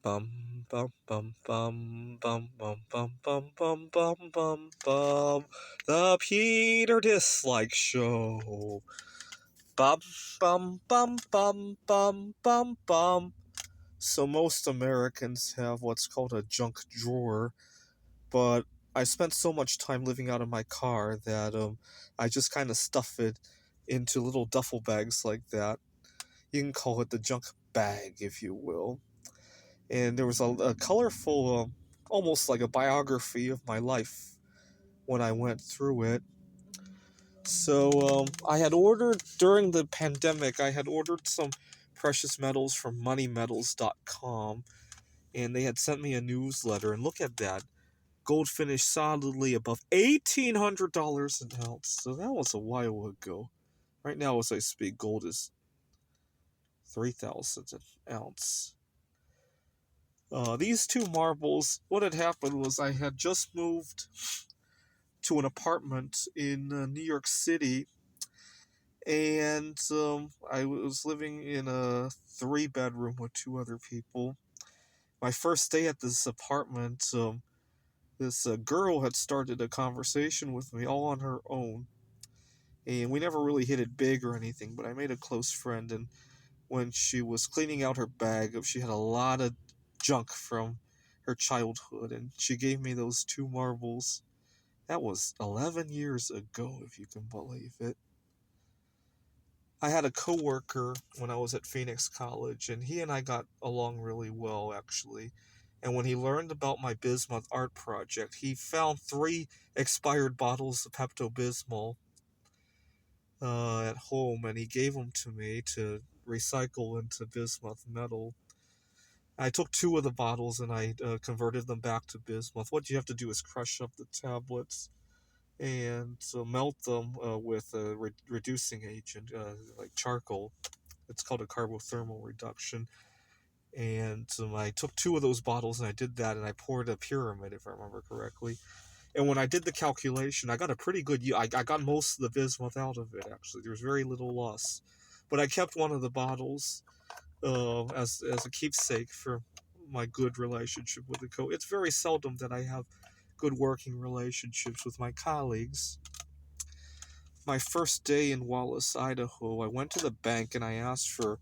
Bum bum bum bum bum bum bum bum bum bum bum bum. The Peter Dislike Show. Bum bum bum bum bum bum bum. So most Americans have what's called a junk drawer, but I spent so much time living out of my car that I just kind of stuff it into little duffel bags like that. You can call it the junk bag, if you will. And there was a colorful, almost like a biography of my life when I went through it. So I had ordered, during the pandemic, I had ordered some precious metals from moneymetals.com, and they had sent me a newsletter, and look at that. Gold finished solidly above $1,800 an ounce. So that was a while ago. Right now, as I speak, gold is $3,000 an ounce. These two marbles, what had happened was I had just moved to an apartment in New York City, and I was living in a 3-bedroom with 2 other people. My first day at this apartment, this girl had started a conversation with me all on her own, and we never really hit it big or anything, but I made a close friend. And when she was cleaning out her bag, she had a lot of junk from her childhood, and she gave me those 2 marbles. That was 11 years ago, if you can believe it. I had a coworker when I was at Phoenix College, and he and I got along really well, actually. And when he learned about my bismuth art project, he found 3 expired bottles of Pepto-Bismol at home, and he gave them to me to recycle into bismuth metal. I took 2 of the bottles and I converted them back to bismuth. What you have to do is crush up the tablets and melt them with a reducing agent, like charcoal. It's called a carbothermal reduction. And I took 2 of those bottles and I did that, and I poured a pyramid, if I remember correctly. And when I did the calculation, I got a pretty good yield. I got most of the bismuth out of it, actually. There was very little loss. But I kept one of the bottles as a keepsake for my good relationship with the co. It's very seldom that I have good working relationships with my colleagues. My first day in Wallace, Idaho, I went to the bank and I asked for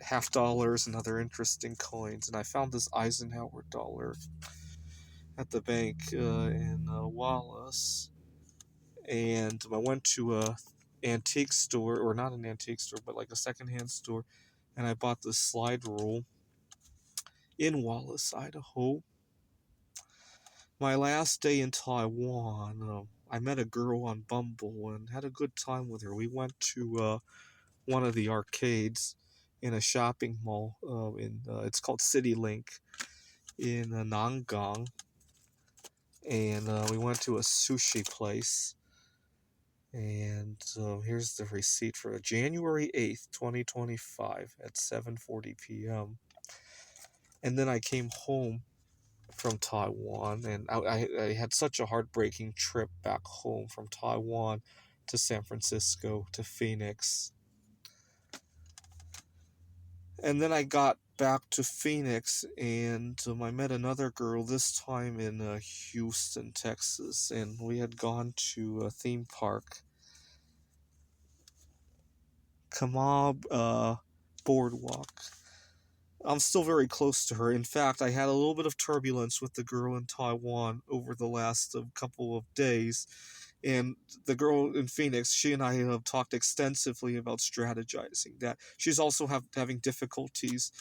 $50 and other interesting coins, and I found this Eisenhower dollar at the bank in Wallace. And I went to a antique store, or not an antique store, but like a secondhand store, and I bought this slide rule in Wallace, Idaho. My last day in Taiwan, I met a girl on Bumble and had a good time with her. We went to one of the arcades in a shopping mall. It's called CityLink in Nangang, and we went to a sushi place. And here's the receipt for January 8th, 2025 at 7:40 p.m. And then I came home from Taiwan, and I had such a heartbreaking trip back home from Taiwan to San Francisco to Phoenix. And then I got back to Phoenix, and I met another girl, this time in Houston, Texas, and we had gone to a theme park, Kamab Boardwalk. I'm still very close to her. In fact, I had a little bit of turbulence with the girl in Taiwan over the last couple of days. And the girl in Phoenix, she and I have talked extensively about strategizing that. She's also having difficulties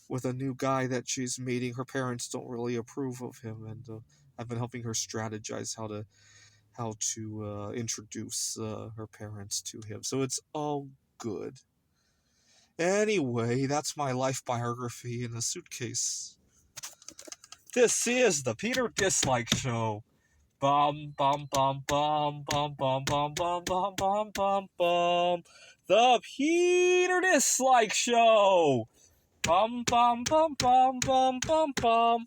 with a new guy that she's meeting. Her parents don't really approve of him, and I've been helping her strategize how to introduce her parents to him. So it's all good. Anyway, that's my life biography in a suitcase. This is the Peter Dislike Show. Bum bum bum bum bum bum bum bum bum bum bum bum. The Peter Dislike Show. Bum bum bum bum bum bum bum.